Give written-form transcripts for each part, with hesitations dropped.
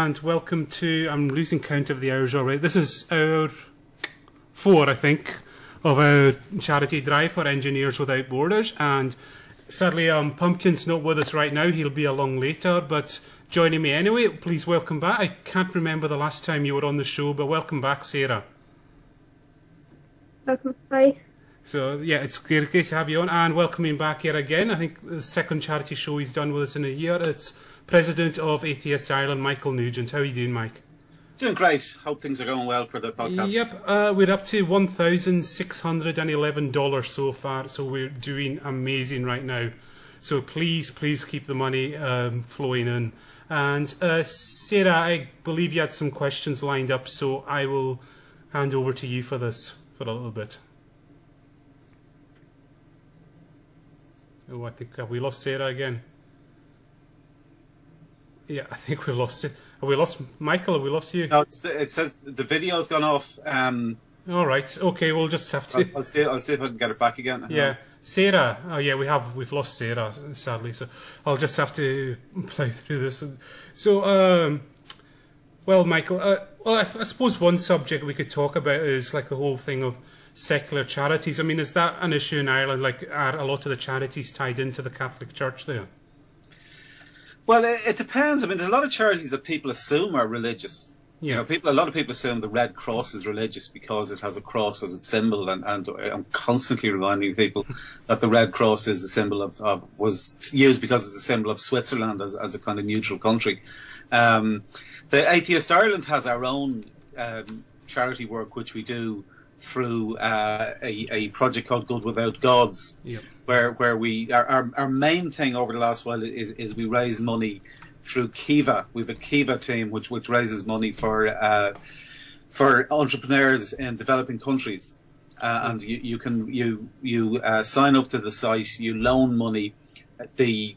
And welcome to, I'm losing count of the hours already. This is hour 4, I think, of our charity drive for Engineers Without Borders. And sadly, Pumpkin's not with us right now. He'll be along later, but joining me anyway, please welcome back. I can't remember the last time you were on the show, but welcome back, Sarah. Welcome. Hi. So, yeah, it's great to have you on, and welcoming back here again. I think the second charity show he's done with us in a year. It's President of Atheists Ireland, Michael Nugent. How are you doing, Mike? Doing great. Hope things are going well for the podcast. Yep, we're up to $1,611 so far, so we're doing amazing right now. So please keep the money flowing in. And Sarah, I believe you had some questions lined up, so I will hand over to you for this for a little bit. Oh, I think, have we lost Sarah again? Yeah, I think we lost it. Have we lost Michael? Have we lost you? No, it says the video's gone off. All right. Okay, we'll just have to. I'll see if I can get it back again. Yeah, Sarah. Oh, yeah, we've lost Sarah, sadly. So I'll just have to play through this. So, well, Michael. Well, I suppose one subject we could talk about is like the whole thing of secular charities. I mean, is that an issue in Ireland? Like, are a lot of the charities tied into the Catholic Church there? Well, it depends. I mean, there's a lot of charities that people assume are religious. Yeah. You know, a lot of people assume the Red Cross is religious because it has a cross as its symbol, and I'm constantly reminding people that the Red Cross is a symbol was used because it's a symbol of Switzerland as a kind of neutral country. The Atheist Ireland has our own charity work, which we do through a project called Good Without Gods. Yep. Where we our main thing over the last while is we raise money through Kiva. We have a Kiva team which raises money for entrepreneurs in developing countries, and you can sign up to the site. You loan money. The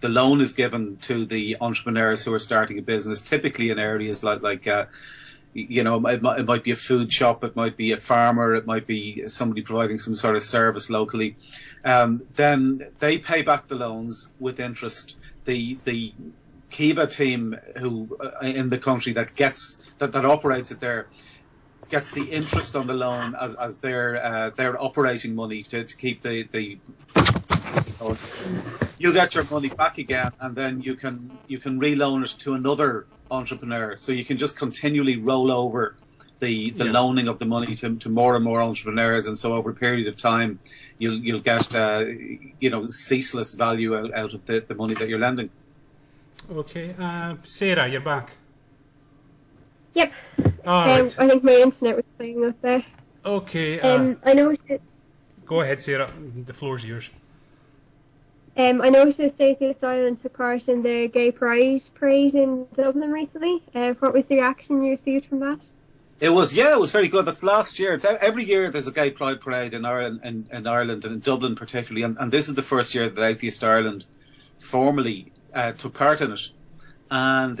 loan is given to the entrepreneurs who are starting a business, typically in areas like you know, it might be a food shop, it might be a farmer, it might be somebody providing some sort of service locally. Then they pay back the loans with interest. The Kiva team who in the country that operates it there gets the interest on the loan as their operating money to keep the you get your money back again, and then you can reloan it to another entrepreneur. So you can just continually roll over the loaning of the money to more and more entrepreneurs, and so over a period of time you'll get ceaseless value out of the money that you're lending. Okay, Sarah, you're back. Yep. Right. I think my internet was playing up there. Okay. I noticed it. Go ahead, Sarah. The floor's yours. I noticed that Atheist Ireland took part in the Gay Pride parade in Dublin recently. What was the reaction you received from that? It was very good. That's last year. It's every year there's a Gay Pride parade in Ireland, and in Dublin particularly, and this is the first year that Atheist Ireland formally took part in it. And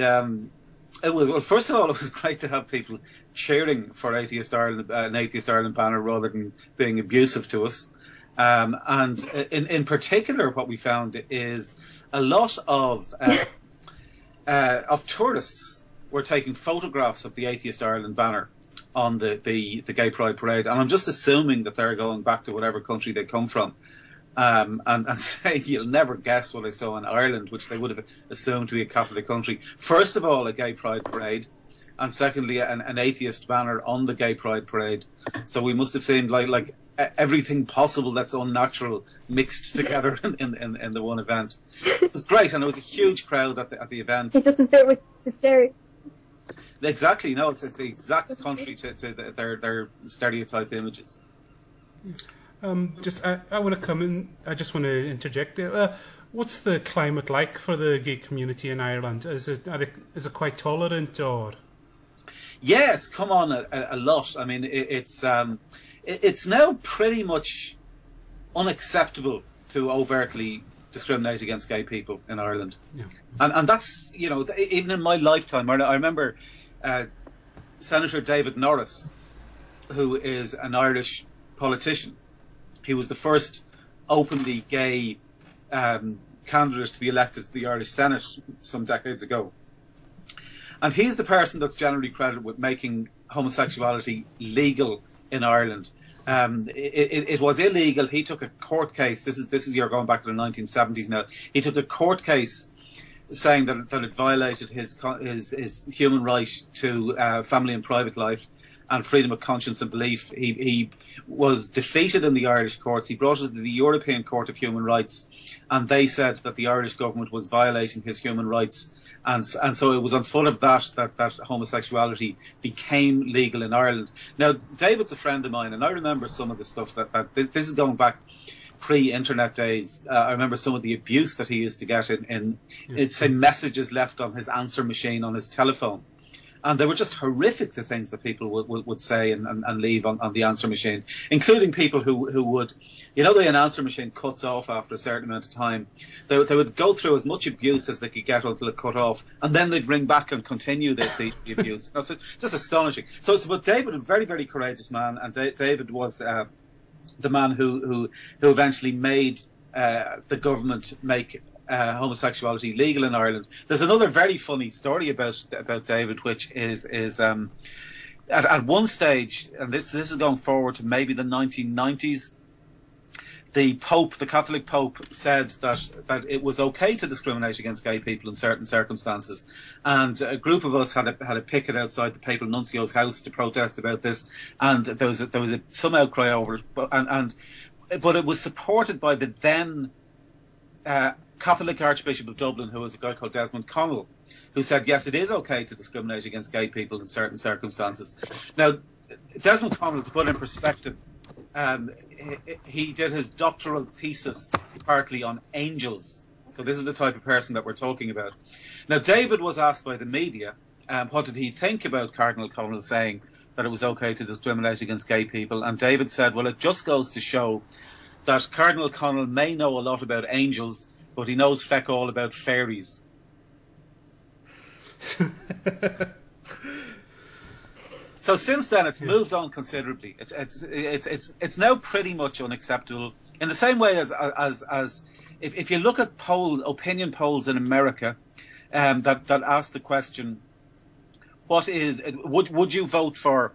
it was, well, first of all, it was great to have people cheering for Atheist Ireland, an Atheist Ireland banner, rather than being abusive to us. And in particular, what we found is a lot of tourists were taking photographs of the Atheist Ireland banner on the Gay Pride parade, and I'm just assuming that they're going back to whatever country they come from, and saying, you'll never guess what I saw in Ireland, which they would have assumed to be a Catholic country. First of all, a Gay Pride parade, and secondly, an atheist banner on the Gay Pride parade. So we must have seen like everything possible that's unnatural mixed together in the one event. It was great, and there was a huge crowd at the event. It doesn't fit with the stereotype. Exactly, no, it's the exact contrary to their stereotyped images. I want to come in. I just want to interject there. What's the climate like for the gay community in Ireland? Is it quite tolerant, or? Yeah, it's come on a lot. I mean, it's now pretty much unacceptable to overtly discriminate against gay people in Ireland. Yeah. And that's, you know, even in my lifetime, I remember Senator David Norris, who is an Irish politician. He was the first openly gay candidate to be elected to the Irish Senate some decades ago. And he's the person that's generally credited with making homosexuality legal in Ireland. It was illegal. He took a court case. This is you're going back to the 1970s now. He took a court case saying that it violated his human right to family and private life and freedom of conscience and belief. He was defeated in the Irish courts. He brought it to the European Court of Human Rights, and they said that the Irish government was violating his human rights. And so it was on foot of that homosexuality became legal in Ireland. Now, David's a friend of mine, and I remember some of the stuff that this is going back pre-internet days. I remember some of the abuse that he used to get in say messages left on his answer machine on his telephone. And they were just horrific, the things that people would say and leave on the answer machine, including people who would, the answer machine cuts off after a certain amount of time. They would go through as much abuse as they could get until it cut off, and then they'd ring back and continue the abuse. So just astonishing. But David, a very, very courageous man, and David was the man who eventually made the government make homosexuality legal in Ireland. There's another very funny story about David, which is at one stage, and this is going forward to maybe the 1990s. The Catholic Pope, said that it was okay to discriminate against gay people in certain circumstances, and a group of us had a picket outside the papal nuncio's house to protest about this, and there was some outcry over it, but it was supported by the then Catholic Archbishop of Dublin, who was a guy called Desmond Connell, who said, yes, it is okay to discriminate against gay people in certain circumstances. Now, Desmond Connell, to put in perspective, he did his doctoral thesis partly on angels. So this is the type of person that we're talking about. Now, David was asked by the media, what did he think about Cardinal Connell saying that it was okay to discriminate against gay people? And David said, well, it just goes to show that Cardinal Connell may know a lot about angels, but he knows feck all about fairies. So since then, it's moved on considerably. It's now pretty much unacceptable. In the same way as if you look at opinion polls in America, that ask the question, would you vote for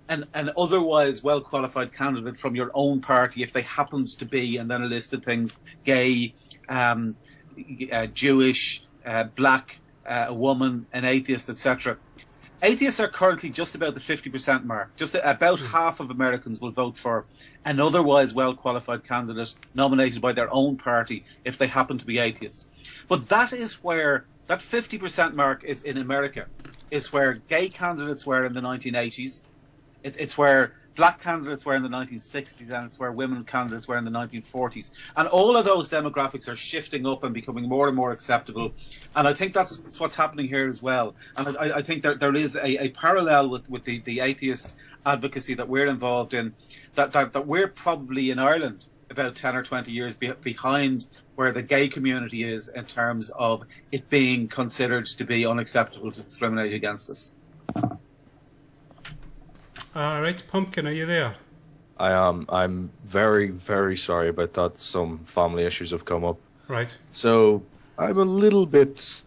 an otherwise well qualified candidate from your own party if they happened to be, and then it listed things, gay, Jewish, black, a woman, an atheist, etc. Atheists are currently just about the 50% mark. Just about half of Americans will vote for an otherwise well-qualified candidate nominated by their own party if they happen to be atheists. But that is where, that 50% mark is in America, is where gay candidates were in the 1980s. It's where black candidates were in the 1960s, and it's where women candidates were in the 1940s. And all of those demographics are shifting up and becoming more and more acceptable. And I think that's what's happening here as well. And I think that there is a parallel with the atheist advocacy that we're involved in, that we're probably in Ireland about 10 or 20 years behind where the gay community is in terms of it being considered to be unacceptable to discriminate against us. All right, Pumpkin, are you there? I am. I'm very, very sorry about that. Some family issues have come up. Right. So I'm a little bit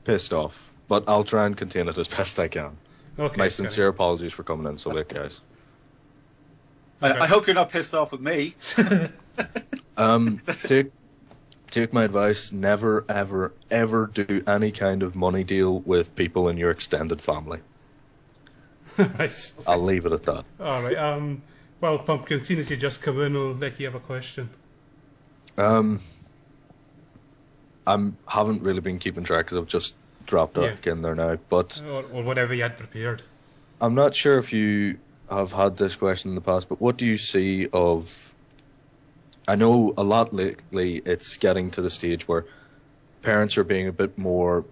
pissed off, but I'll try and contain it as best I can. Okay. My sincere apologies for coming in so late, guys. I hope you're not pissed off with me. Take my advice. Never, ever, ever do any kind of money deal with people in your extended family. Right. I'll leave it at that. All right. Well, Pumpkin, seeing as you just come in, I'll let you have a question. I haven't really been keeping track because I've just dropped back in there now. But or whatever you had prepared. I'm not sure if you have had this question in the past, but what do you see of... I know a lot lately it's getting to the stage where parents are being a bit more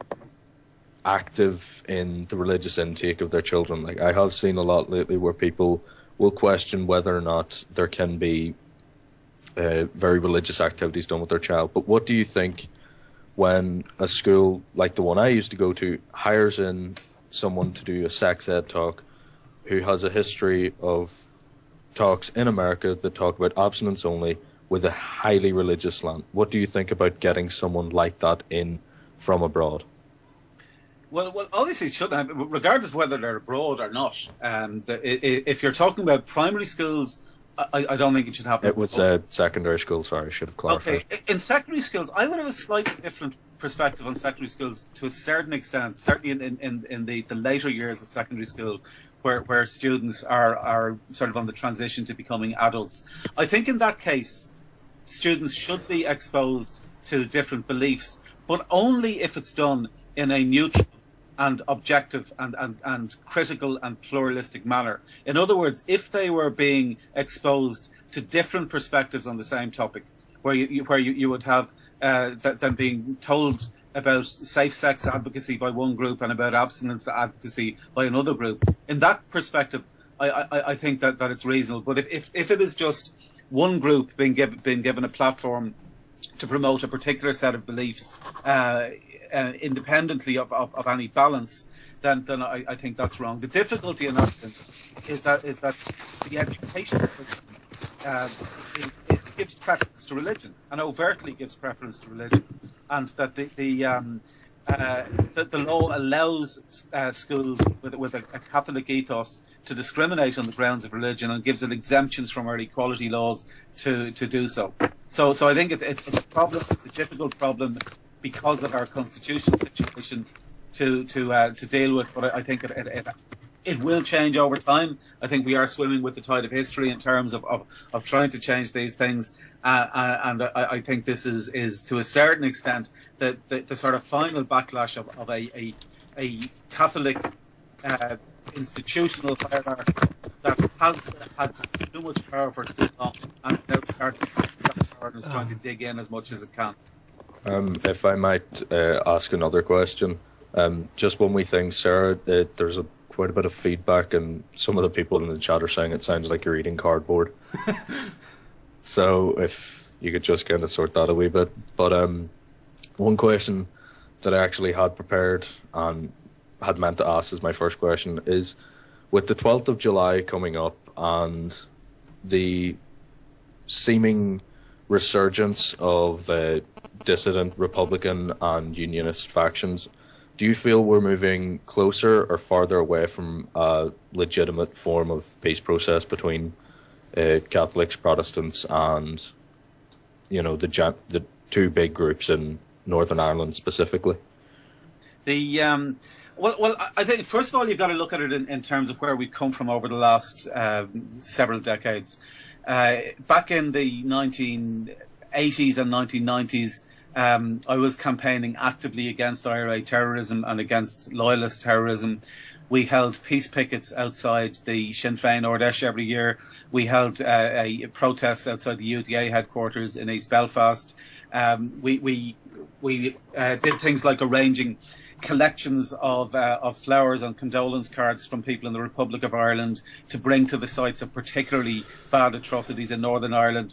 active in the religious intake of their children. Like, I have seen a lot lately where people will question whether or not there can be very religious activities done with their child. But what do you think when a school like the one I used to go to hires in someone to do a sex ed talk who has a history of talks in America that talk about abstinence only with a highly religious slant? What do you think about getting someone like that in from abroad? Well, obviously it shouldn't have, regardless of whether they're abroad or not. If you're talking about primary schools, I don't think it should happen. It was secondary school, sorry, I should have clarified. Okay, in secondary schools, I would have a slightly different perspective on secondary schools to a certain extent, certainly in the later years of secondary school, where students are sort of on the transition to becoming adults. I think in that case, students should be exposed to different beliefs, but only if it's done in a neutral and objective and critical and pluralistic manner. In other words, if they were being exposed to different perspectives on the same topic, where you would have them being told about safe sex advocacy by one group and about abstinence advocacy by another group, in that perspective, I think that it's reasonable. But if it is just one group being given a platform to promote a particular set of beliefs, independently of any balance, then I think that's wrong. The difficulty in that is that the education system it gives preference to religion, and overtly gives preference to religion, and that the law allows schools with a Catholic ethos to discriminate on the grounds of religion, and gives it exemptions from our equality laws to do so. So I think it's a problem. It's a difficult problem because of our constitutional situation to deal with. But I think it will change over time. I think we are swimming with the tide of history in terms of trying to change these things. And I think this is to a certain extent the sort of final backlash of a Catholic institutional hierarchy that has had too much power for too long, and now is trying to dig in as much as it can. If I might ask another question, just one wee thing, Sarah, there's quite a bit of feedback, and some of the people in the chat are saying it sounds like you're eating cardboard. So if you could just kind of sort that a wee bit. But one question that I actually had prepared and had meant to ask as my first question is, with the 12th of July coming up and the seeming resurgence of dissident Republican and Unionist factions, do you feel we're moving closer or farther away from a legitimate form of peace process between Catholics, Protestants, and the two big groups in Northern Ireland specifically? Well, I think first of all you've got to look at it in terms of where we've come from over the last several decades. Back in the 1980s and 1990s, I was campaigning actively against IRA terrorism and against loyalist terrorism. We held peace pickets outside the Sinn Féin Ard Fheis every year. We held a protest outside the UDA headquarters in East Belfast. We did things like arranging collections of flowers and condolence cards from people in the Republic of Ireland to bring to the sites of particularly bad atrocities in Northern Ireland,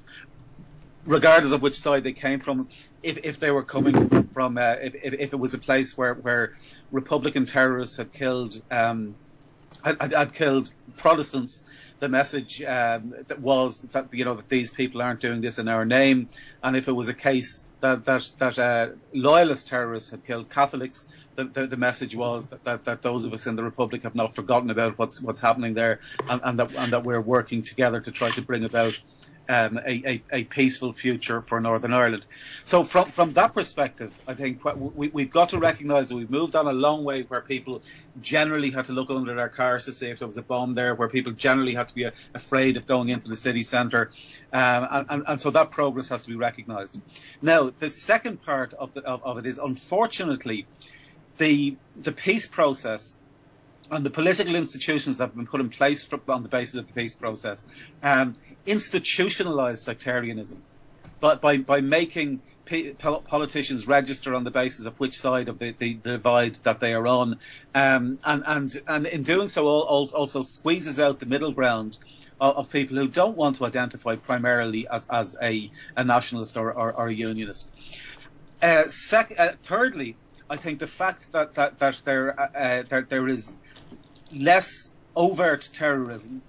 regardless of which side they came from. If they were coming from if it was a place where Republican terrorists had killed had killed Protestants, the message that was that that these people aren't doing this in our name. And if it was a case that loyalist terrorists had killed Catholics, the message was that those of us in the Republic have not forgotten about what's happening there, and that we're working together to try to bring about a peaceful future for Northern Ireland. So from that perspective, I think we've got to recognise that we've moved on a long way, where people generally had to look under their cars to see if there was a bomb there, where people generally had to be afraid of going into the city centre, and so that progress has to be recognised. Now, the second part of it is, unfortunately, the peace process and the political institutions that have been put in place on the basis of the peace process institutionalised sectarianism, but by making politicians register on the basis of which side of the divide that they are on, and in doing so also squeezes out the middle ground of people who don't want to identify primarily as a nationalist or a unionist. Thirdly, I think the fact that there is less overt terrorism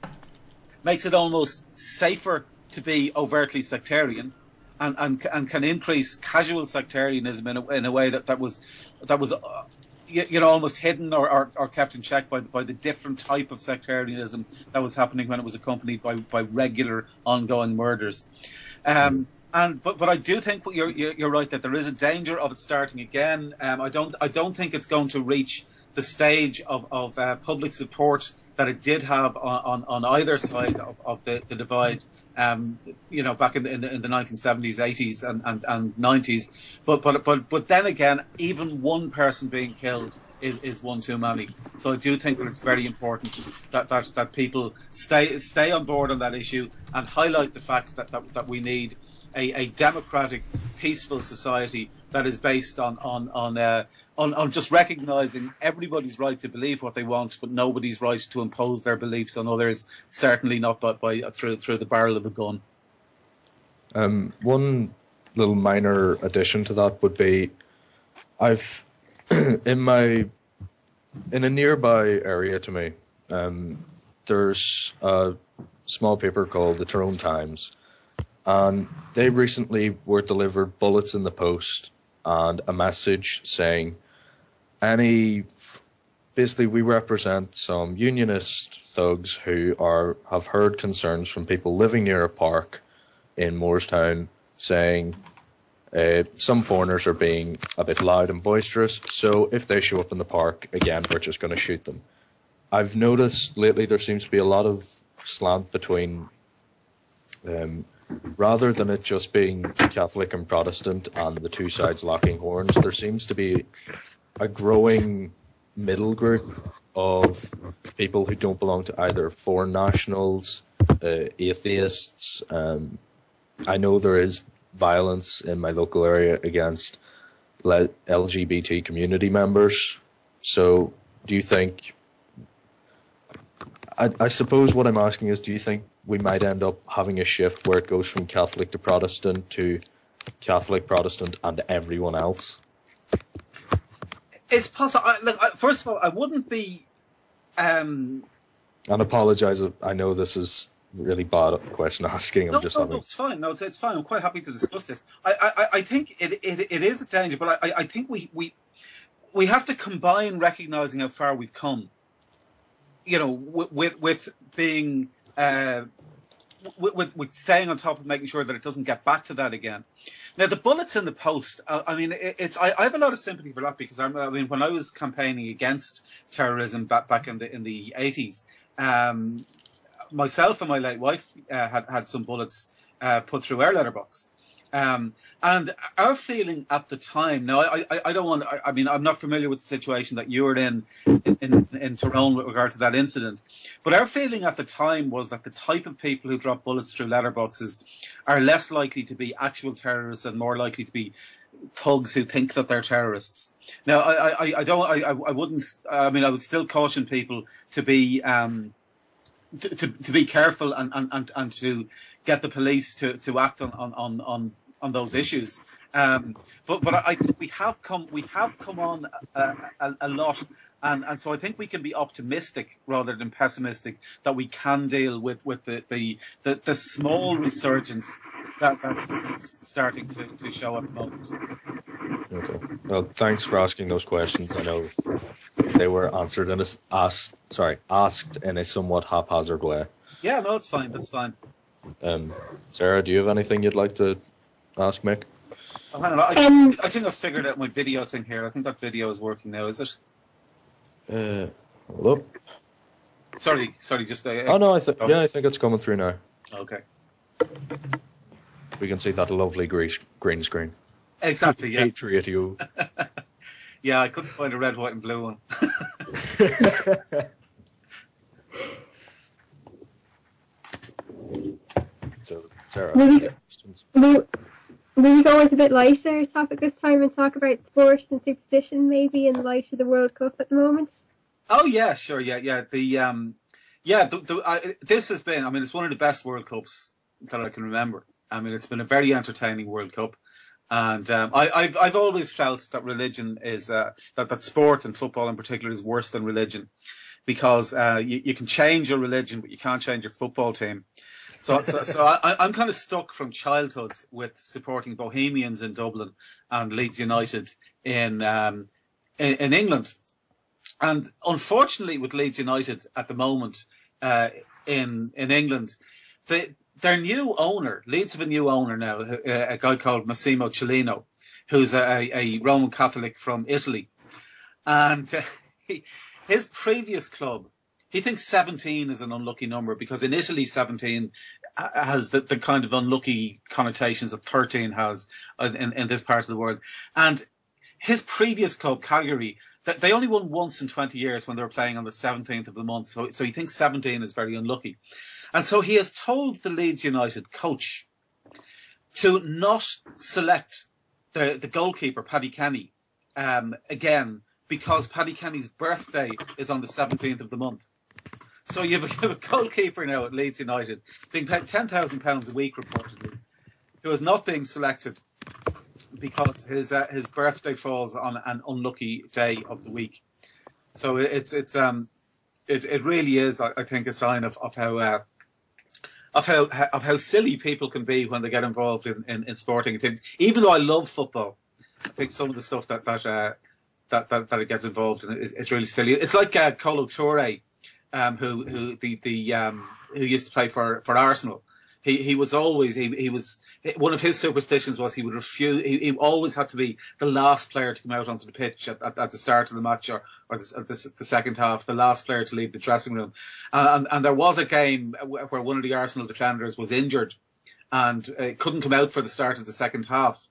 makes it almost safer to be overtly sectarian, and can increase casual sectarianism in a way that was almost hidden or kept in check by the different type of sectarianism that was happening when it was accompanied by regular ongoing murders. But I do think you're right that there is a danger of it starting again. I don't think it's going to reach the stage of public support that it did have on either side of the divide. Back in the 1970s, 80s, and 90s. But then again, even one person being killed is one too many. So I do think that it's very important that people stay on board on that issue and highlight the fact that we need a democratic, peaceful society that is based on just recognising everybody's right to believe what they want, but nobody's right to impose their beliefs on others, certainly not through the barrel of a gun. One little minor addition to that would be, I've in a nearby area to me, there's a small paper called the Tyrone Times, and they recently were delivered bullets in the post and a message saying, basically we represent some unionist thugs who have heard concerns from people living near a park in Moorestown saying some foreigners are being a bit loud and boisterous, so if they show up in the park again, we're just going to shoot them. I've noticed lately there seems to be a lot of slant between rather than it just being Catholic and Protestant and the two sides locking horns, there seems to be a growing middle group of people who don't belong to either foreign nationals, atheists. I know there is violence in my local area against LGBT community members. So do you think, I suppose what I'm asking is, do you think we might end up having a shift where it goes from Catholic to Protestant to Catholic, Protestant, and everyone else? It's possible. First of all, I wouldn't be... And apologise, I know this is really bad question asking. No, it's fine. No, it's fine. I'm quite happy to discuss this. I think it is a danger, but I think we have to combine recognising how far we've come. With being... with staying on top of making sure that it doesn't get back to that again. Now, the bullets in the post, I have a lot of sympathy for that, because when I was campaigning against terrorism back in the 80s, myself and my late wife had some bullets put through our letterbox. And our feeling at the time, now I don't want, I'm not familiar with the situation that you were in Tyrone with regard to that incident, but our feeling at the time was that the type of people who drop bullets through letterboxes are less likely to be actual terrorists and more likely to be thugs who think that they're terrorists. Now, I would still caution people to be to be careful and to get the police to act on those issues. But I think we have come on a lot, and so I think we can be optimistic rather than pessimistic that we can deal with the small resurgence that is starting to show at the moment. Okay. Well, thanks for asking those questions. I know they were answered asked in a somewhat haphazard way. Yeah, no, it's fine. That's fine. Sarah, do you have anything you'd like to ask Mick? Oh, hang on. I think I've figured out my video thing here. I think that video is working now. Is it? Hold up. Sorry. Just. Oh no, I think it's coming through now. Okay. We can see that lovely green screen. Exactly. Yeah. Patriot you. Yeah, I couldn't find a red, white, and blue one. So, Sarah, will we go with a bit lighter topic this time and talk about sport and superstition, maybe in light of the World Cup at the moment? Oh yeah, sure, yeah. This has been. It's one of the best World Cups that I can remember. It's been a very entertaining World Cup, and I've always felt that religion is that sport and football in particular is worse than religion, because you can change your religion, but you can't change your football team. So I'm kind of stuck from childhood with supporting Bohemians in Dublin and Leeds United in in England. And unfortunately, with Leeds United at the moment in England, their new owner, Leeds have a new owner now, a guy called Massimo Cellino, who's a Roman Catholic from Italy. And his previous club, he thinks 17 is an unlucky number because in Italy 17 has the kind of unlucky connotations that 13 has in this part of the world. And his previous club, Cagliari, they only won once in 20 years when they were playing on the 17th of the month. So he thinks 17 is very unlucky. And so he has told the Leeds United coach to not select the goalkeeper, Paddy Kenny, again, because Paddy Kenny's birthday is on the 17th of the month. So you have a goalkeeper now at Leeds United being paid £10,000 a week, reportedly, who is not being selected because his birthday falls on an unlucky day of the week. So it really is, I think, a sign of how silly people can be when they get involved in sporting things. Even though I love football, I think some of the stuff that it gets involved in is really silly. It's like Kolo Touré, who used to play for Arsenal. He was always one of his superstitions was he would refuse. He always had to be the last player to come out onto the pitch at the start of the match or the second half, the last player to leave the dressing room. And there was a game where one of the Arsenal defenders was injured and couldn't come out for the start of the second half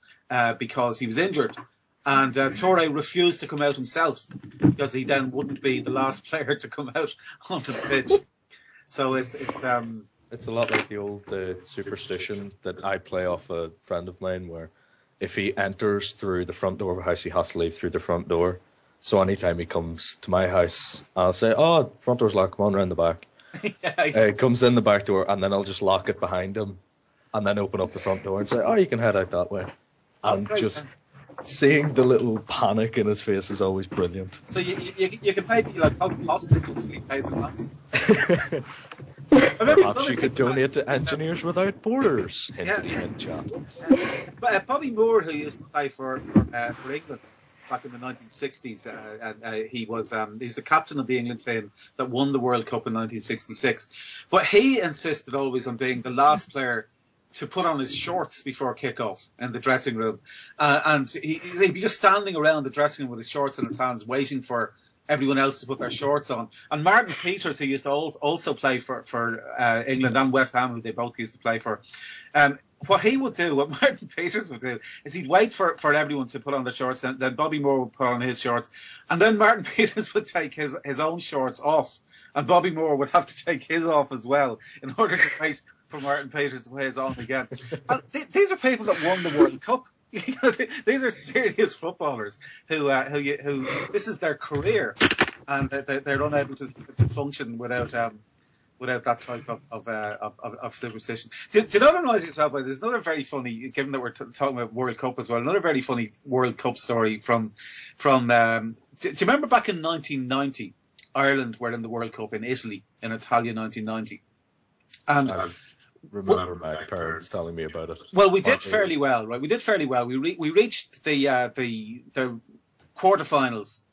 because he was injured. And Touré refused to come out himself because he then wouldn't be the last player to come out onto the pitch. So It's a lot like the old superstition that I play off a friend of mine where if he enters through the front door of a house, he has to leave through the front door. So anytime he comes to my house, I'll say, "Oh, front door's locked, come on around the back." He comes in the back door and then I'll just lock it behind him and then open up the front door and say, "Oh, you can head out that way." And just seeing the little panic in his face is always brilliant. So you can pay like hostage until he pays a ransom. Perhaps you could donate to Engineers Without Borders. Hint chat. But Bobby Moore, who used to play for England back in the 1960s, and he's the captain of the England team that won the World Cup in 1966. But he insisted always on being the last player to put on his shorts before kick-off in the dressing room. And he'd be just standing around the dressing room with his shorts in his hands, waiting for everyone else to put their shorts on. And Martin Peters, who used to also play for England and West Ham, who they both used to play for, what Martin Peters would do, is he'd wait for everyone to put on their shorts, then Bobby Moore would put on his shorts, and then Martin Peters would take his own shorts off, and Bobby Moore would have to take his off as well in order to wait for Martin Peters to put his on again. And these are people that won the World Cup. These are serious footballers who this is their career, and they're unable to function without that type of superstition. Do you know what I'm realising about? There's another very funny, given that we're talking about World Cup as well, another very funny World Cup story from do you remember back in 1990, Ireland were in the World Cup in Italy, in Italia 1990, and remember my parents telling me about it. Well, we did fairly well, right? We did fairly well. We reached the quarterfinals,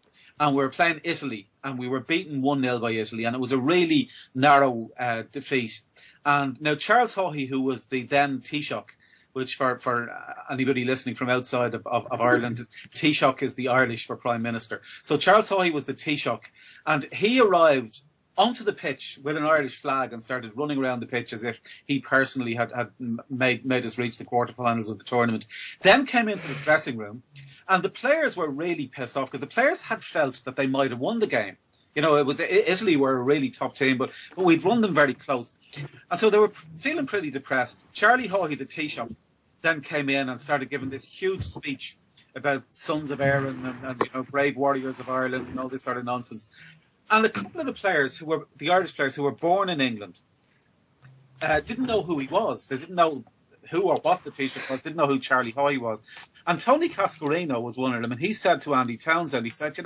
and we were playing Italy, and we were beaten 1-0 by Italy, and it was a really narrow defeat. And now Charles Haughey, who was the then Taoiseach, which for anybody listening from outside of Ireland, Taoiseach is the Irish for Prime Minister. So Charles Haughey was the Taoiseach, and he arrived onto the pitch with an Irish flag and started running around the pitch as if he personally had made us reach the quarterfinals of the tournament. Then came into the dressing room, and the players were really pissed off because the players had felt that they might have won the game. You know, it was Italy were a really top team, but we'd run them very close. And so they were feeling pretty depressed. Charlie Haughey, the Taoiseach, then came in and started giving this huge speech about sons of Erin and brave warriors of Ireland and all this sort of nonsense. And a couple of the players the Irish players who were born in England, didn't know who he was. They didn't know who or what the Taoiseach was, didn't know who Charlie Haughey was. And Tony Cascarino was one of them, and he said to Andy Townsend, he said,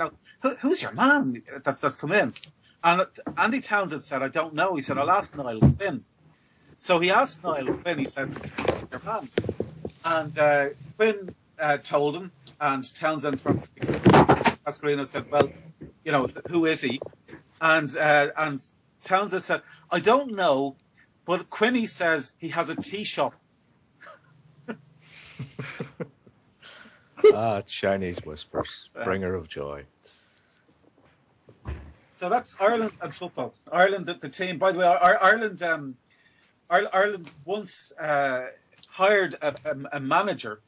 who's your man that's come in? And Andy Townsend said, I don't know. He said, I'll ask Niall Quinn. So he asked Niall Quinn, he said, who's your man? And Quinn told him, and Townsend Pasquarino said, "Well, who is he?" And Townsend said, "I don't know, but Quinny says he has a tea shop." Chinese whispers, bringer of joy. So that's Ireland and football. Ireland, the team. By the way, Ireland once hired a manager.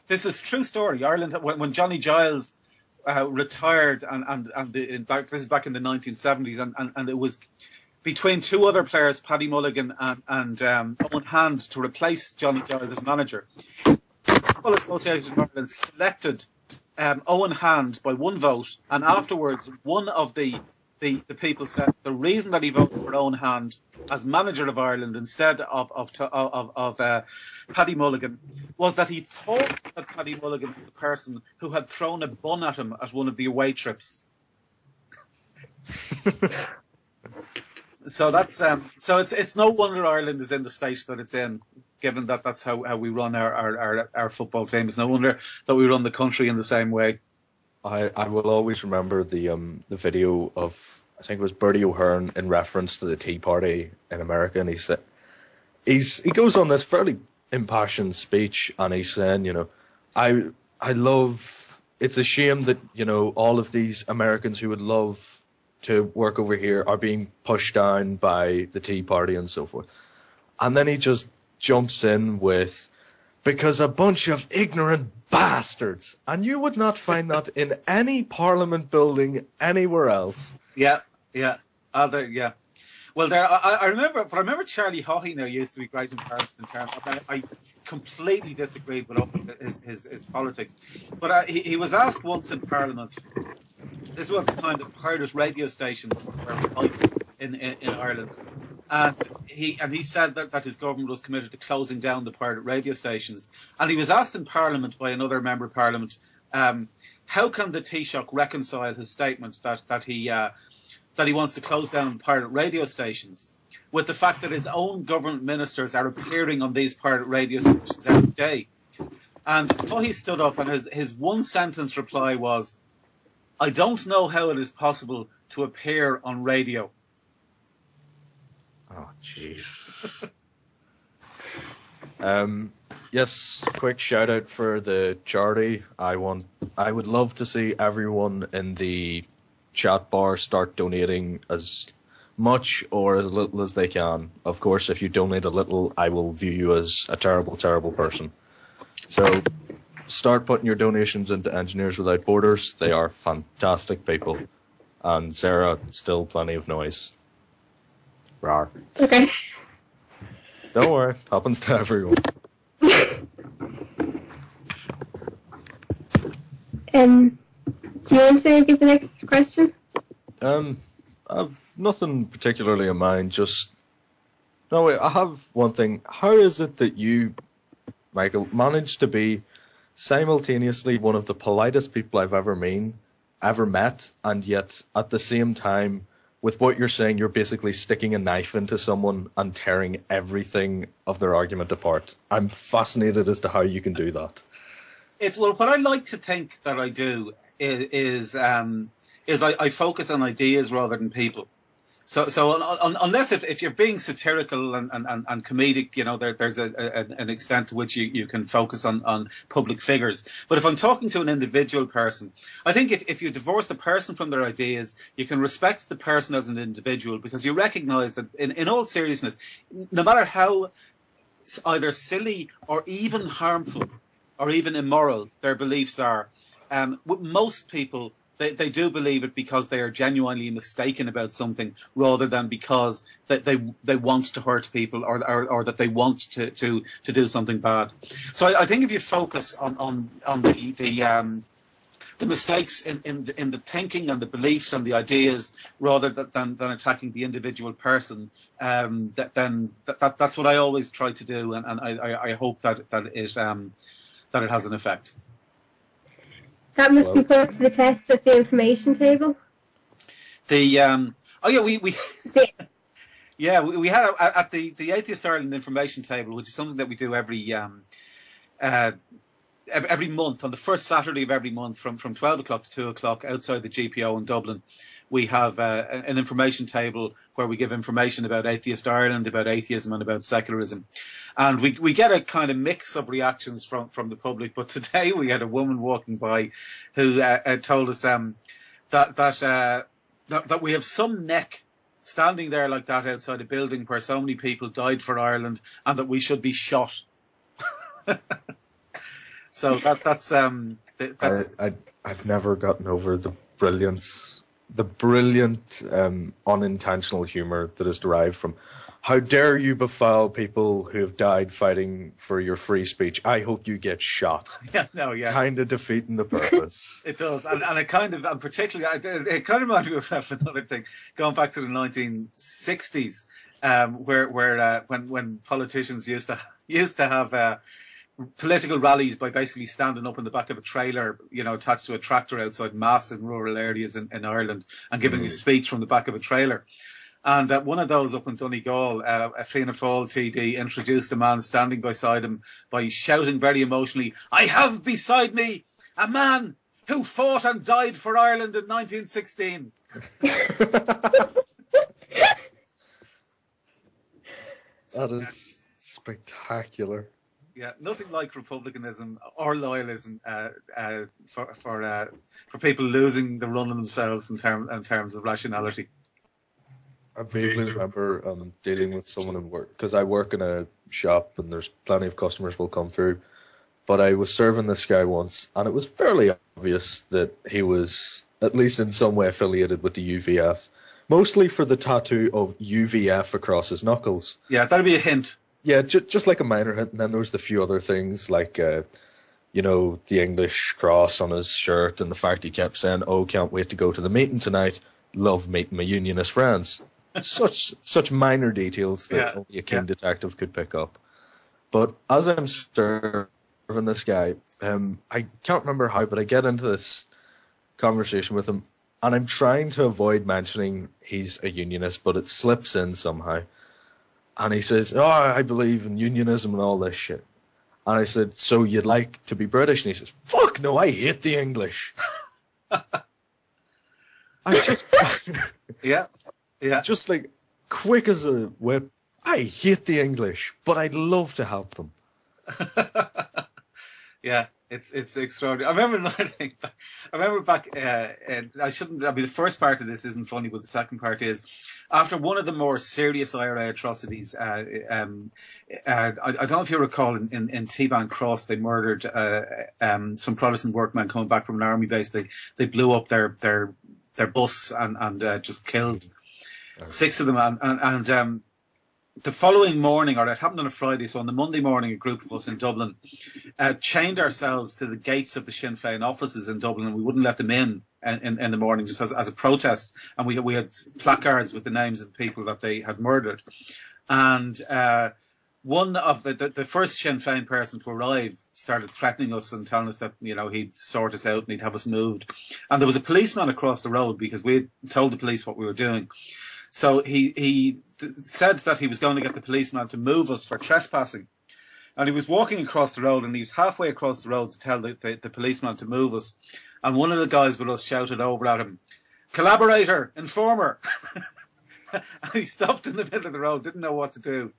This is a true story. Ireland, when Johnny Giles retired, this is back in the 1970s, and it was between two other players, Paddy Mulligan and Owen Hand, to replace Johnny Giles as manager. The Football Association of Ireland selected Owen Hand by one vote, and afterwards one of the people said the reason that he voted for Owen Hand as manager of Ireland instead of Paddy Mulligan was that he thought that Paddy Mulligan was the person who had thrown a bun at him at one of the away trips. So that's so it's no wonder Ireland is in the state that it's in, given that that's how we run our football team. It's no wonder that we run the country in the same way. I will always remember the video of, I think it was Bertie O'Hearn in reference to the Tea Party in America, and he goes on this fairly impassioned speech, and he's saying, I love, it's a shame that, all of these Americans who would love to work over here are being pushed down by the Tea Party and so forth. And then he just jumps in with, because a bunch of ignorant bastards. And you would not find that in any Parliament building anywhere else. Yeah. Yeah. Well, I remember Charlie Haughey now used to be great in Parliament in terms of, I completely disagreed with all his politics. But he was asked once in Parliament, this was the time that pirate radio stations were rife in Ireland. And he said that his government was committed to closing down the pirate radio stations. And he was asked in Parliament by another member of Parliament, how can the Taoiseach reconcile his statement that he wants to close down pirate radio stations with the fact that his own government ministers are appearing on these pirate radio stations every day? And he stood up, and his one sentence reply was, "I don't know how it is possible to appear on radio." Oh, jeez. Yes, quick shout out for the charity. I would love to see everyone in the chat bar start donating as much or as little as they can. Of course, if you donate a little, I will view you as a terrible, terrible person. So start putting your donations into Engineers Without Borders. They are fantastic people. And Sarah, still plenty of noise. Rawr. Okay. Don't worry, happens to everyone. Do you want to give the next question? I've nothing particularly in mind, no, wait, I have one thing. How is it that you, Michael, managed to be simultaneously one of the politest people I've ever met, and yet at the same time, with what you're saying, you're basically sticking a knife into someone and tearing everything of their argument apart? I'm fascinated as to how you can do that. What I like to think that I do is I focus on ideas rather than people. So unless if you're being satirical and comedic, there's an extent to which you can focus on public figures. But if I'm talking to an individual person, I think if you divorce the person from their ideas, you can respect the person as an individual, because you recognise that in all seriousness, no matter how either silly or even harmful or even immoral their beliefs are, with most people, they do believe it because they are genuinely mistaken about something, rather than because they want to hurt people or that they want to do something bad. So I think if you focus on the mistakes in the thinking and the beliefs and the ideas, rather than attacking the individual person, then that's what I always try to do, and I hope that it has an effect. That must be put to the test at the information table. We had at the Atheist Ireland information table, which is something that we do every every month, on the first Saturday of every month, from 12 o'clock to 2 o'clock outside the GPO in Dublin, we have an information table where we give information about Atheist Ireland, about atheism and about secularism. And we get a kind of mix of reactions from the public. But today we had a woman walking by who told us that we have some neck standing there like that outside a building where so many people died for Ireland, and that we should be shot. So that's I've never gotten over the brilliant unintentional humour that is derived from, how dare you befoul people who have died fighting for your free speech? I hope you get shot. Yeah, no, yeah. Kind of defeating the purpose. It does, and it kind of, and particularly, it kind of reminds me of another thing, going back to the 1960s, when politicians used to have political rallies by basically standing up in the back of a trailer, attached to a tractor outside mass in rural areas in Ireland, and giving a speech from the back of a trailer. And one of those up in Donegal, a Fianna Fáil TD introduced a man standing beside him by shouting very emotionally, "I have beside me a man who fought and died for Ireland in 1916. That is spectacular. Yeah, nothing like republicanism or loyalism for people losing the run on themselves in terms of rationality. I vaguely remember dealing with someone in work, because I work in a shop and there's plenty of customers will come through. But I was serving this guy once, and it was fairly obvious that he was at least in some way affiliated with the UVF, mostly for the tattoo of UVF across his knuckles. Yeah, that'd be a hint. Yeah, just like a minor hint. And then there was the few other things like, the English cross on his shirt, and the fact he kept saying, "Oh, can't wait to go to the meeting tonight. Love meeting my unionist friends." Such minor details that only a keen detective could pick up. But as I'm serving this guy, I can't remember how, but I get into this conversation with him, and I'm trying to avoid mentioning he's a unionist, but it slips in somehow. And he says, "Oh, I believe in unionism and all this shit." And I said, "So you'd like to be British?" And he says, "Fuck no, I hate the English." I just... Yeah. Just like quick as a whip, I hate the English, but I'd love to help them. Yeah, it's extraordinary. I remember another thing. I remember back, the first part of this isn't funny, but the second part is, after one of the more serious IRA atrocities, I don't know if you recall, in T-Ban Cross, they murdered some Protestant workmen coming back from an army base. They blew up their bus and just killed 6 of them. And the following morning, or it happened on a Friday, so on the Monday morning, a group of us in Dublin chained ourselves to the gates of the Sinn Féin offices in Dublin, and we wouldn't let them in the morning, just as a protest. And we had placards with the names of the people that they had murdered. And one of the first Sinn Féin person to arrive started threatening us and telling us that, he'd sort us out and he'd have us moved. And there was a policeman across the road, because we had told the police what we were doing. So he said that he was going to get the policeman to move us for trespassing. And he was walking across the road, and he was halfway across the road to tell the policeman to move us. And one of the guys with us shouted over at him, "Collaborator, informer." And he stopped in the middle of the road, didn't know what to do,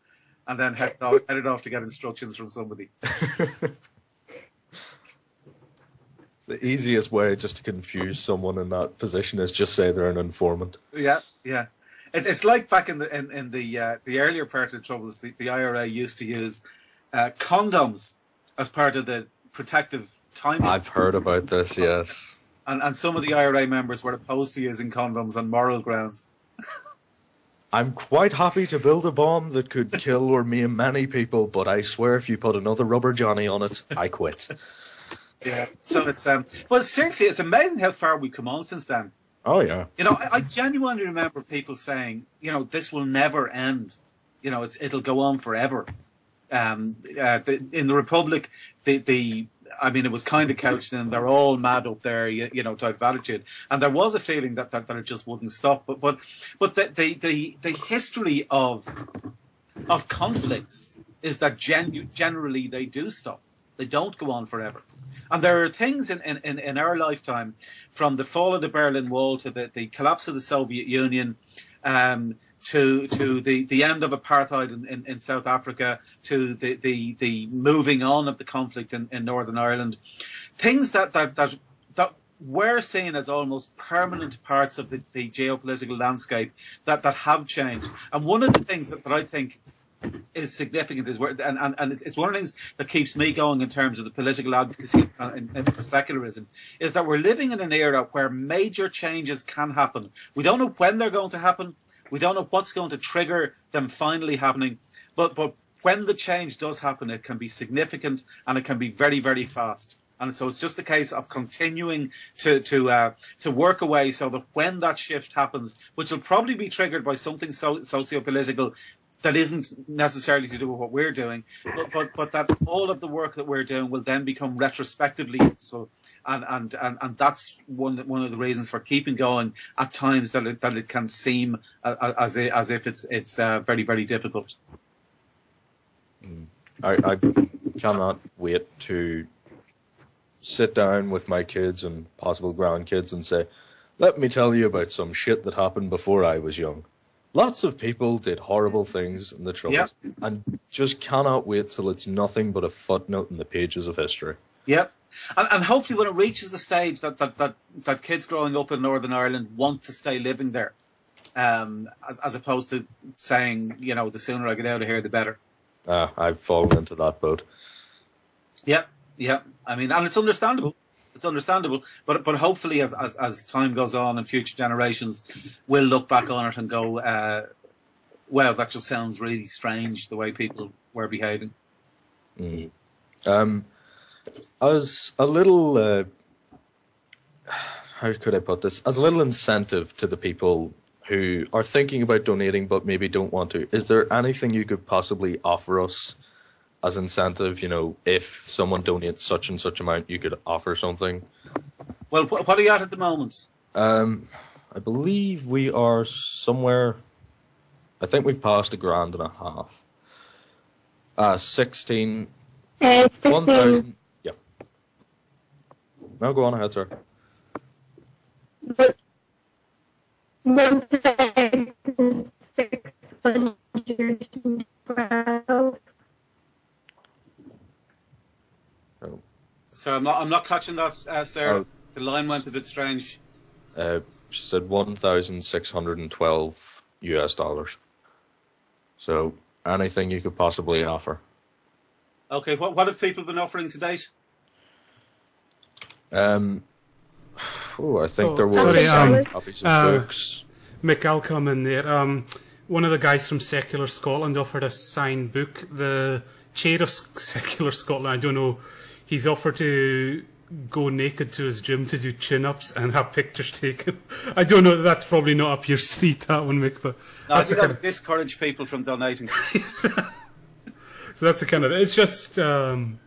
and then headed off to get instructions from somebody. It's the easiest way just to confuse someone in that position is just say they're an informant. Yeah. It's like back in the earlier part of the Troubles, the IRA used to use condoms as part of the protective timing. I've heard about this, yes. And some of the IRA members were opposed to using condoms on moral grounds. "I'm quite happy to build a bomb that could kill or maim many people, but I swear if you put another rubber Johnny on it, I quit." Yeah. So it's well, seriously, it's amazing how far we've come on since then. Oh yeah. I genuinely remember people saying, this will never end. It'll go on forever. In the Republic, it was kind of couched in they're all mad up there, type of attitude. And there was a feeling that it just wouldn't stop. But the history of conflicts is that generally they do stop. They don't go on forever. And there are things in our lifetime, from the fall of the Berlin Wall to the collapse of the Soviet Union, to the end of apartheid in South Africa, to the moving on of the conflict in Northern Ireland, things that we're seen as almost permanent parts of the geopolitical landscape that have changed. And one of the things that I think is significant is and it's one of the things that keeps me going in terms of the political advocacy and for secularism, is that we're living in an era where major changes can happen. We don't know when they're going to happen. We don't know what's going to trigger them finally happening. But when the change does happen, it can be significant and it can be very, very fast. And so it's just a case of continuing to work away so that when that shift happens, which will probably be triggered by something socio-political that isn't necessarily to do with what we're doing, but that all of the work that we're doing will then become retrospectively useful. And that's one of the reasons for keeping going at times that it can seem as if it's very, very difficult. I cannot wait to sit down with my kids and possible grandkids and say, let me tell you about some shit that happened before I was young. Lots of people did horrible things in the Troubles, and just cannot wait till it's nothing but a footnote in the pages of history. Yep. And hopefully when it reaches the stage that kids growing up in Northern Ireland want to stay living there, as opposed to saying, the sooner I get out of here, the better. I've fallen into that boat. Yep. I mean, and it's understandable. It's understandable, but hopefully as time goes on and future generations will look back on it and go, well, that just sounds really strange, the way people were behaving. As a little, how could I put this? As a little incentive to the people who are thinking about donating but maybe don't want to, is there anything you could possibly offer us as incentive? If someone donates such and such amount, you could offer something. Well, what are you at the moment? I believe we are somewhere. I think we've passed $1,500. 16. 1,000. Yeah. No, go on ahead, sir. 1,612. So I'm not catching that, Sarah. Oh. The line went a bit strange. She said $1,612. So anything you could possibly offer. Okay, what have people been offering to date? I think there was copies of books. Mick, I'll come in there. One of the guys from Secular Scotland offered a signed book. The chair of Secular Scotland, I don't know, he's offered to go naked to his gym to do chin-ups and have pictures taken. I don't know, that's probably not up your street, that one, Mick, but... No, I think that would discourage people from donating. So that's a kind of... It's just... You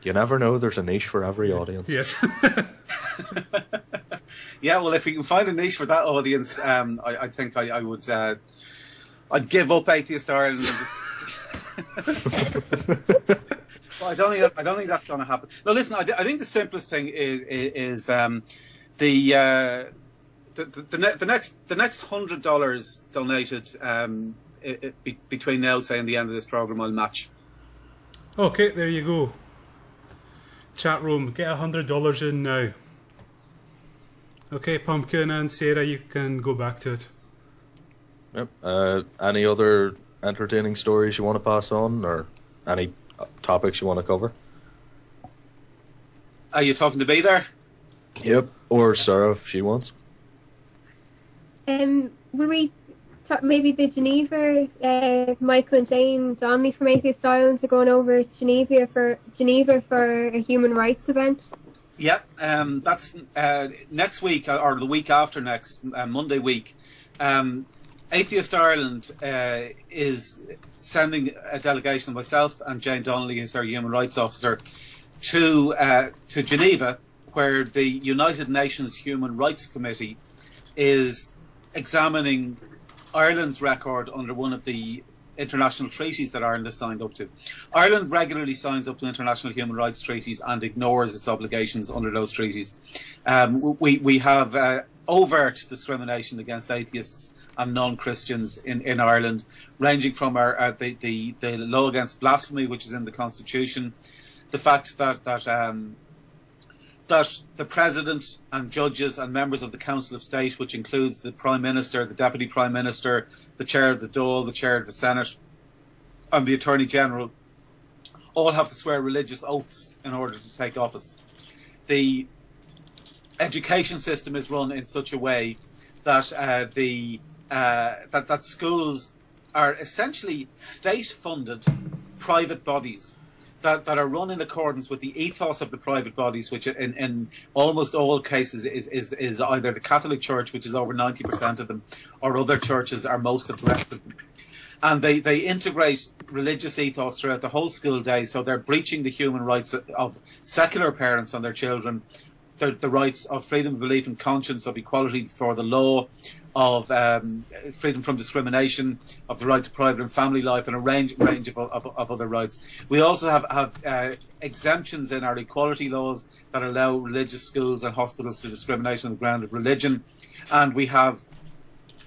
never know, there's a niche for every audience. Yes. Yeah, well, if we can find a niche for that audience, I think I would... I'd give up Atheist Ireland. Well, I don't think that's going to happen. No, listen. I think the simplest thing is the next $100 donated between now, say, and the end of this program, I'll match. Okay, there you go. Chat room, get $100 in now. Okay, Pumpkin and Sarah, you can go back to it. Yep. Any other entertaining stories you want to pass on, or any topics you want to cover? Are you talking to me there? Yep. Or Sarah, if she wants. Will we talk, maybe the Geneva, Michael and Jane Donnelly from Atheist Islands are going over to Geneva for a human rights event? Yeah, that's next week or the week after next, Monday week. Atheist Ireland is sending a delegation, myself and Jane Donnelly, who's our human rights officer, to Geneva, where the United Nations Human Rights Committee is examining Ireland's record under one of the international treaties that Ireland has signed up to. Ireland regularly signs up to international human rights treaties and ignores its obligations under those treaties. We have overt discrimination against atheists and non-Christians in Ireland, ranging from the law against blasphemy, which is in the Constitution, the fact that the President and judges and members of the Council of State, which includes the Prime Minister, the Deputy Prime Minister, the Chair of the Dáil, the Chair of the Senate, and the Attorney General, all have to swear religious oaths in order to take office. The education system is run in such a way that that schools are essentially state-funded private bodies that are run in accordance with the ethos of the private bodies, which in almost all cases is either the Catholic Church, which is over 90% of them, or other churches are most of the rest of them. And they integrate religious ethos throughout the whole school day, so they're breaching the human rights of secular parents and their children, the rights of freedom of belief and conscience, of equality before the law, of freedom from discrimination, of the right to private and family life, and a range of other rights. We also have exemptions in our equality laws that allow religious schools and hospitals to discriminate on the ground of religion. And we have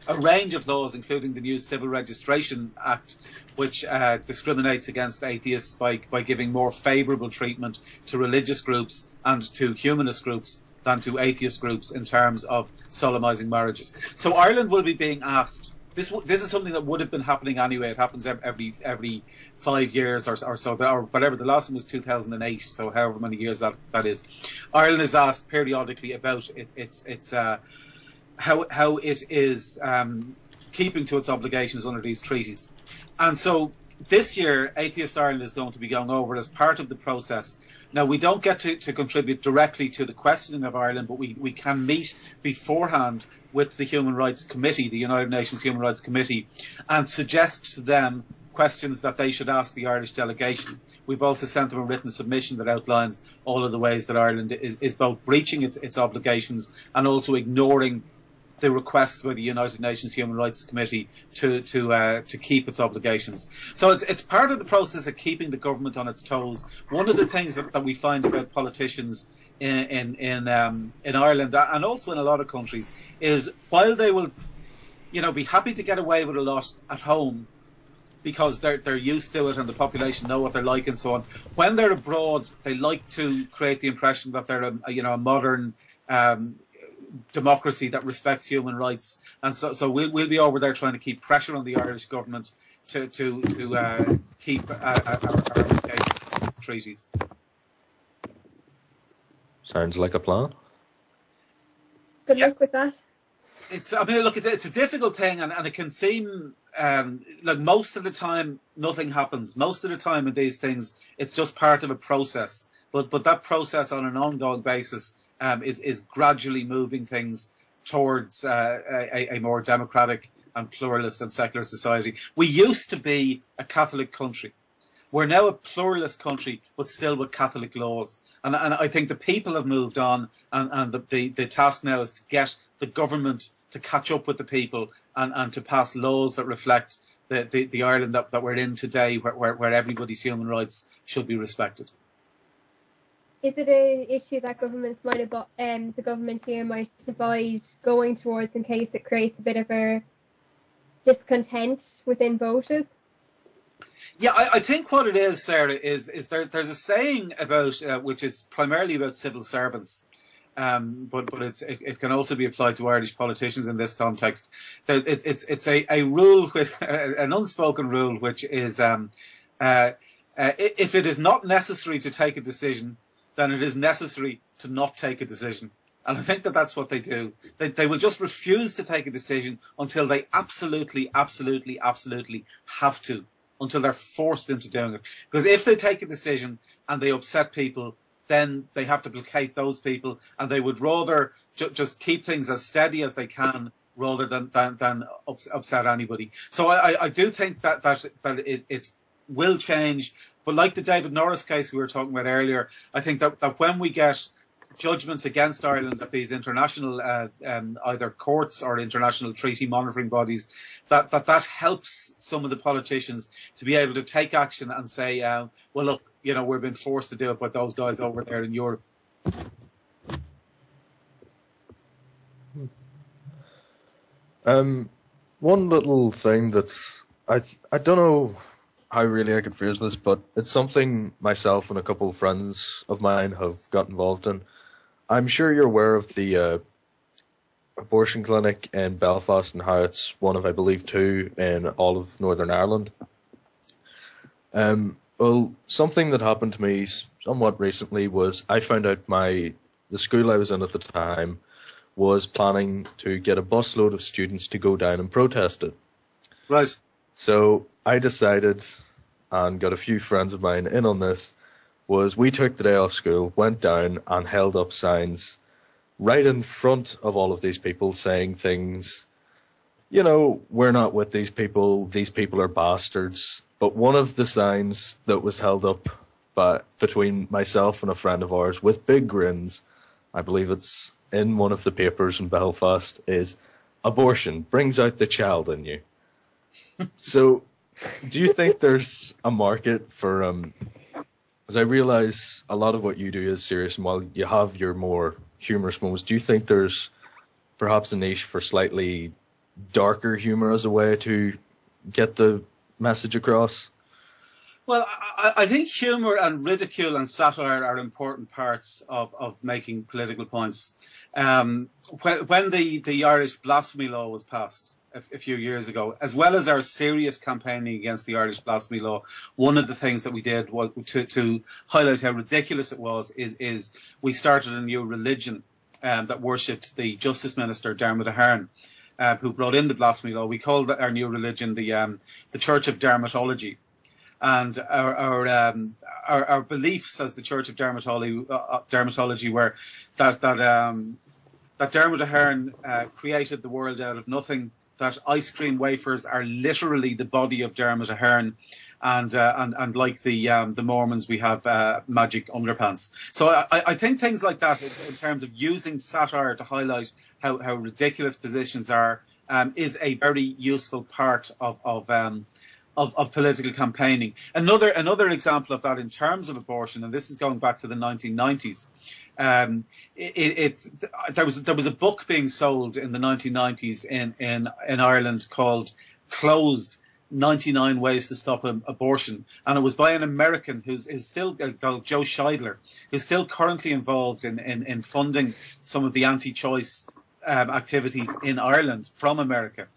a range of laws, including the new Civil Registration Act, which discriminates against atheists by giving more favourable treatment to religious groups and to humanist groups than to atheist groups in terms of solemnising marriages. So Ireland will be being asked. This is something that would have been happening anyway. It happens every 5 years or so, or whatever. The last one was 2008, so however many years that is. Ireland is asked periodically about how it is keeping to its obligations under these treaties. And so this year, Atheist Ireland is going to be going over as part of the process. Now, we don't get to contribute directly to the questioning of Ireland, but we can meet beforehand with the Human Rights Committee, the United Nations Human Rights Committee, and suggest to them questions that they should ask the Irish delegation. We've also sent them a written submission that outlines all of the ways that Ireland is both breaching its obligations and also ignoring the requests by the United Nations Human Rights Committee to keep its obligations. So it's part of the process of keeping the government on its toes. One of the things that we find about politicians in Ireland and also in a lot of countries is while they will, be happy to get away with a lot at home because they're used to it and the population know what they're like and so on, when they're abroad, they like to create the impression that they're a modern democracy that respects human rights, and so we'll be over there trying to keep pressure on the Irish government to keep our treaties. Sounds like a plan. Good luck with that. It's a difficult thing, and it can seem like most of the time nothing happens. Most of the time in these things, it's just part of a process. But that process on an ongoing basis is gradually moving things towards a more democratic and pluralist and secular society. We used to be a Catholic country. We're now a pluralist country, but still with Catholic laws. And I think the people have moved on, and the task now is to get the government to catch up with the people and to pass laws that reflect the Ireland that we're in today, where everybody's human rights should be respected. Is it an issue that governments the governments here might avoid going towards in case it creates a bit of a discontent within voters? Yeah, I think what it is, Sarah, is there's a saying about which is primarily about civil servants, but it can also be applied to Irish politicians in this context. It's a rule, an unspoken rule, which is if it is not necessary to take a decision, then it is necessary to not take a decision. And I think that's what they do. They will just refuse to take a decision until they absolutely have to, until they're forced into doing it. Because if they take a decision and they upset people, then they have to placate those people, and they would rather just keep things as steady as they can rather than upset anybody. So I do think that it will change. But like the David Norris case we were talking about earlier, I think that when we get judgments against Ireland at these international either courts or international treaty monitoring bodies, that helps some of the politicians to be able to take action and say, well, look, we're being forced to do it by those guys over there in Europe. One little thing that I don't know how really I could phrase this, but it's something myself and a couple of friends of mine have got involved in. I'm sure you're aware of the abortion clinic in Belfast and how it's one of, I believe, 2 in all of Northern Ireland. Well, something that happened to me somewhat recently was I found out the school I was in at the time was planning to get a busload of students to go down and protest it. Right. So I decided, and got a few friends of mine in on this, was we took the day off school, went down and held up signs right in front of all of these people saying things, we're not with these people are bastards. But one of the signs that was held up between myself and a friend of ours with big grins, I believe it's in one of the papers in Belfast, is abortion brings out the child in you. So, do you think there's a market for, as I realise a lot of what you do is serious, and while you have your more humorous moments, do you think there's perhaps a niche for slightly darker humour as a way to get the message across? Well, I think humour and ridicule and satire are important parts of making political points. When the Irish blasphemy law was passed a few years ago, as well as our serious campaigning against the Irish blasphemy law, one of the things that we did was to highlight how ridiculous it was is we started a new religion that worshipped the Justice Minister, Dermot Ahern, who brought in the blasphemy law. We called our new religion the Church of Dermatology. And our beliefs as the Church of Dermatology were that Dermot Ahern created the world out of nothing, that ice cream wafers are literally the body of Dermot Ahern, and like the Mormons, we have magic underpants. So I think things like that, in terms of using satire to highlight how ridiculous positions are, is a very useful part of political campaigning. Another example of that in terms of abortion, and this is going back to the 1990s. There was a book being sold in the 1990s in Ireland called "Closed: 99 Ways to Stop Abortion," and it was by an American who's still called Joe Scheidler, who's still currently involved in funding some of the anti-choice activities in Ireland from America.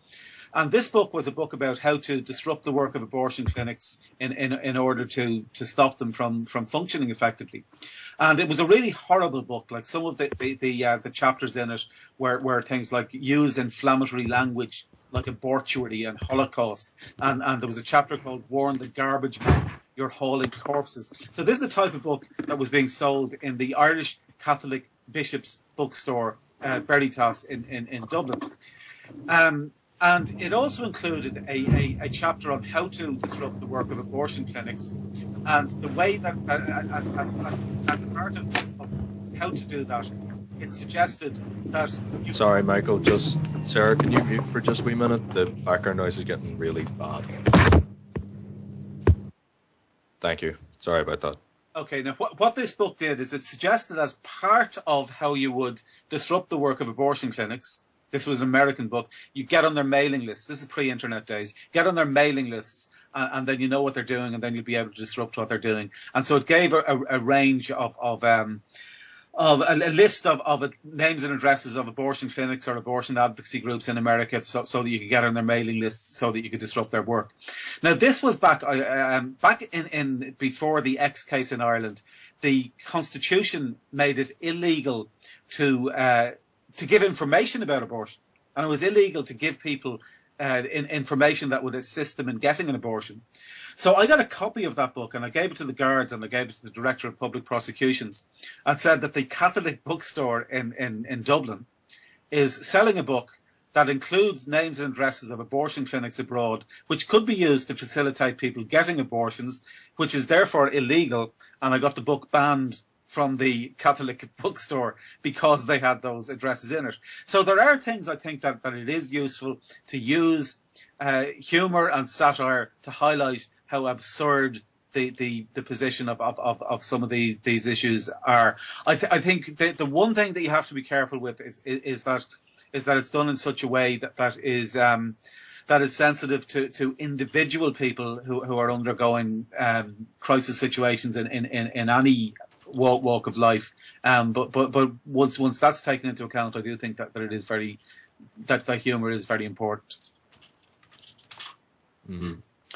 And this book was a book about how to disrupt the work of abortion clinics in order to stop them from functioning effectively. And it was a really horrible book. Like, some of the chapters in it were things like use inflammatory language like abortuary and Holocaust. And there was a chapter called Warn the Garbage Man, You're Hauling Corpses. So this is the type of book that was being sold in the Irish Catholic Bishop's bookstore, Veritas in Dublin. And it also included a chapter on how to disrupt the work of abortion clinics, and the way that as a part of how to do that, it suggested that... Sorry, Michael, Sarah, can you mute for just a wee minute? The background noise is getting really bad. Thank you. Sorry about that. Okay, now what this book did is it suggested, as part of how you would disrupt the work of abortion clinics, this was an American book, you get on their mailing lists. This is pre-internet days. Get on their mailing lists, and then you know what they're doing, and then you'll be able to disrupt what they're doing. And so it gave a range of a list of names and addresses of abortion clinics or abortion advocacy groups in America, so that you could get on their mailing lists, so that you could disrupt their work. Now, this was back in before the X case in Ireland. The Constitution made it illegal to give information about abortion, and it was illegal to give people information that would assist them in getting an abortion. So I got a copy of that book, and I gave it to the guards, and I gave it to the Director of Public Prosecutions, and said that the Catholic bookstore in Dublin is selling a book that includes names and addresses of abortion clinics abroad, which could be used to facilitate people getting abortions, which is therefore illegal, and I got the book banned from the Catholic bookstore because they had those addresses in it. So there are things I think that it is useful to use humour and satire to highlight how absurd the position of some of these issues are. I think the one thing that you have to be careful with is that it's done in such a way that is sensitive to individual people who are undergoing crisis situations in any walk of life. But once that's taken into account, I do think that it is that humour is very important. Mm-hmm.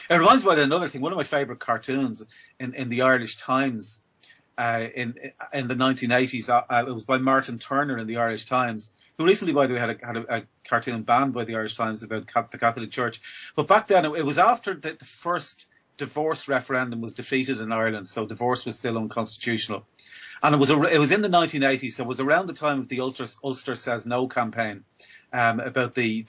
It reminds me of another thing. One of my favourite cartoons in the Irish Times in the 1980s. It was by Martin Turner in the Irish Times, who recently, by the way, had a cartoon banned by the Irish Times about the Catholic Church. But back then, it was after the first divorce referendum was defeated in Ireland, so divorce was still unconstitutional. And it was in the 1980s, so it was around the time of the Ulster Says No campaign about the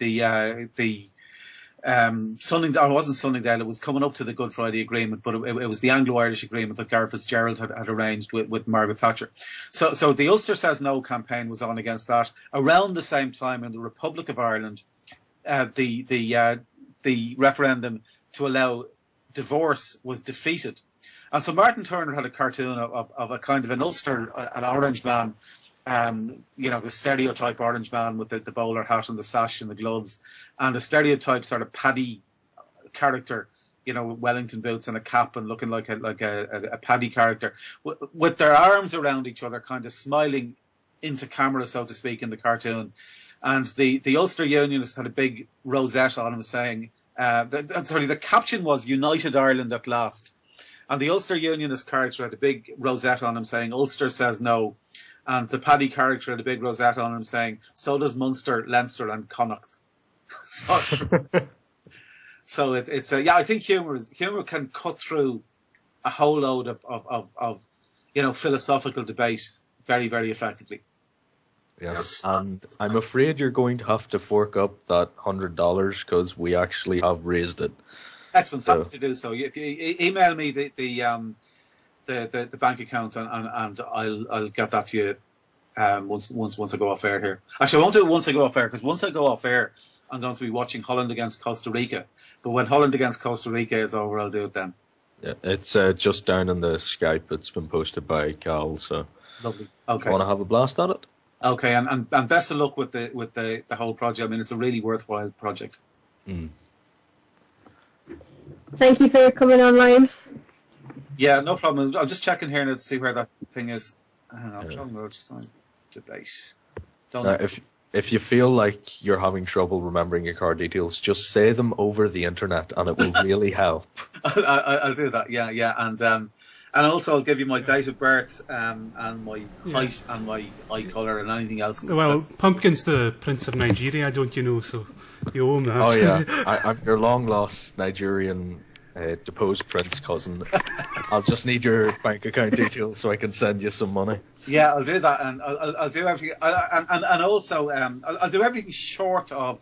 Sunningdale. It wasn't Sunningdale, it was coming up to the Good Friday Agreement, but it was the Anglo-Irish Agreement that Gareth Fitzgerald had arranged with Margaret Thatcher. So the Ulster Says No campaign was on against that. Around the same time in the Republic of Ireland, the referendum to allow divorce was defeated. And so Martin Turner had a cartoon of a kind of an Ulster, an orange man, the stereotype orange man with the bowler hat and the sash and the gloves, and a stereotype sort of Paddy character, with Wellington boots and a cap and looking like a Paddy character, with their arms around each other, kind of smiling into camera, so to speak, in the cartoon. And the Ulster Unionist had a big rosette on him saying, the caption was "United Ireland at last." And the Ulster Unionist character had a big rosette on him saying, "Ulster says no." And the Paddy character had a big rosette on him saying, "So does Munster, Leinster and Connacht." So it's I think humour can cut through a whole load of philosophical debate very, very effectively. Yes, and I'm afraid you're going to have to fork up that $100 because we actually have raised it. Excellent, happy to do so. If you email me the bank account and I'll get that to you once I go off air here. Actually, I won't do it once I go off air, because once I go off air, I'm going to be watching Holland against Costa Rica. But when Holland against Costa Rica is over, I'll do it then. Yeah, it's just down in the Skype. It's been posted by Cal, so lovely. Okay, want to have a blast at it? Okay, and best of luck with the whole project. I mean, it's a really worthwhile project. Mm. Thank you for coming online. Yeah, no problem. I'm just checking here now to see where that thing is. Hang on, John Road debate. If you feel like you're having trouble remembering your card details, just say them over the internet, and it will really help. I'll do that. Yeah, and also I'll give you my date of birth and my height and my eye colour and anything else. Well, Pumpkin's the Prince of Nigeria, don't you know? So you own that. Oh yeah, I'm your long lost Nigerian deposed prince cousin. I'll just need your bank account details so I can send you some money. Yeah, I'll do that, and I'll do everything, and also I'll do everything short of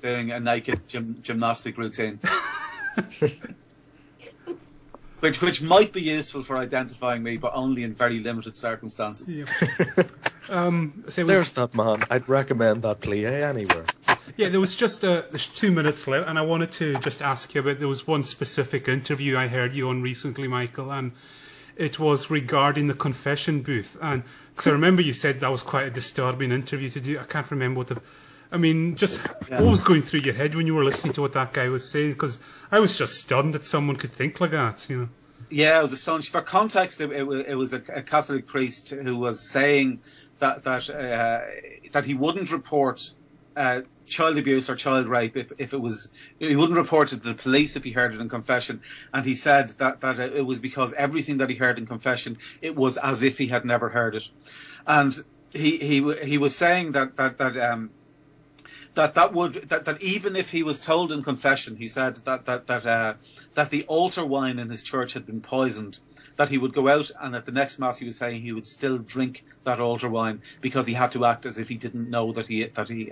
doing a naked gymnastic routine. Which might be useful for identifying me, but only in very limited circumstances. Yeah. There's that man. I'd recommend that play anywhere. Yeah, there was just there's 2 minutes left, and I wanted to just ask you about, there was one specific interview I heard you on recently, Michael, and it was regarding the confession booth. And because I remember you said that was quite a disturbing interview to do. I can't remember what what was going through your head when you were listening to what that guy was saying? Because I was just stunned that someone could think like that, Yeah, it was astonishing. For context, it was a Catholic priest who was saying that he wouldn't report child abuse or child rape if it was, he wouldn't report it to the police if he heard it in confession, and he said that it was because everything that he heard in confession, it was as if he had never heard it. And he was saying that that even if he was told in confession, he said that the altar wine in his church had been poisoned, that he would go out and at the next mass he was saying he would still drink that altar wine because he had to act as if he didn't know that he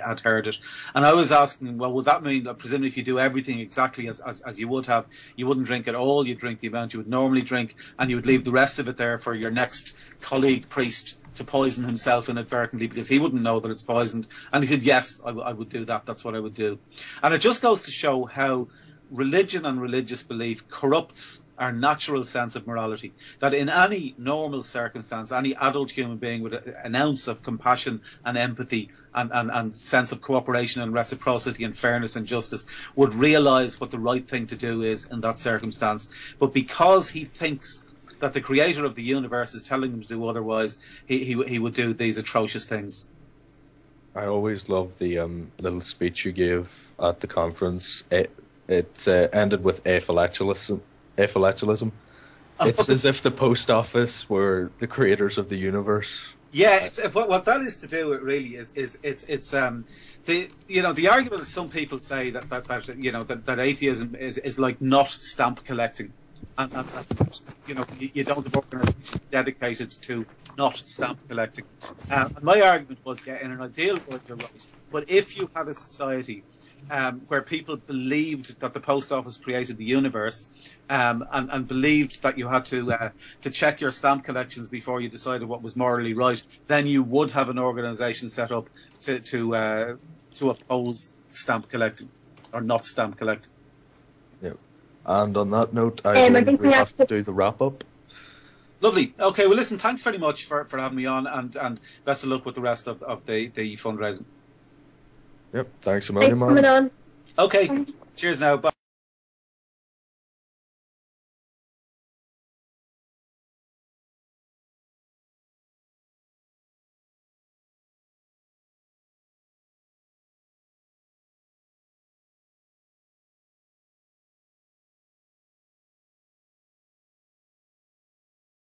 had heard it. And I was asking, well, would that mean that presumably if you do everything exactly as you would have, you wouldn't drink at all, you'd drink the amount you would normally drink, and you would leave the rest of it there for your next colleague priest to poison himself inadvertently because he wouldn't know that it's poisoned? And he said, yes, I would do that. That's what I would do. And it just goes to show how religion and religious belief corrupts our natural sense of morality. That in any normal circumstance, any adult human being with an ounce of compassion and empathy and sense of cooperation and reciprocity and fairness and justice would realise what the right thing to do is in that circumstance. But because he thinks that the creator of the universe is telling him to do otherwise, he would do these atrocious things. I always loved the little speech you gave at the conference. It ended with aphalatulism. It's as if the post office were the creators of the universe. Yeah, what that is to do with really is it's the argument that some people say that atheism is like not stamp collecting, and you don't have organisations dedicated to not stamp collecting. And my argument was, yeah, in an ideal world you're right, but if you had a society where people believed that the post office created the universe, and believed that you had to check your stamp collections before you decided what was morally right, then you would have an organisation set up to oppose stamp collecting or not stamp collecting. Yeah. And on that note, I think we have to do the wrap up. Lovely. Okay. Well, listen. Thanks very much for having me on, and best of luck with the rest of the fundraising. Yep. Thanks a million, Thanks for coming on. Okay. Cheers now. Bye.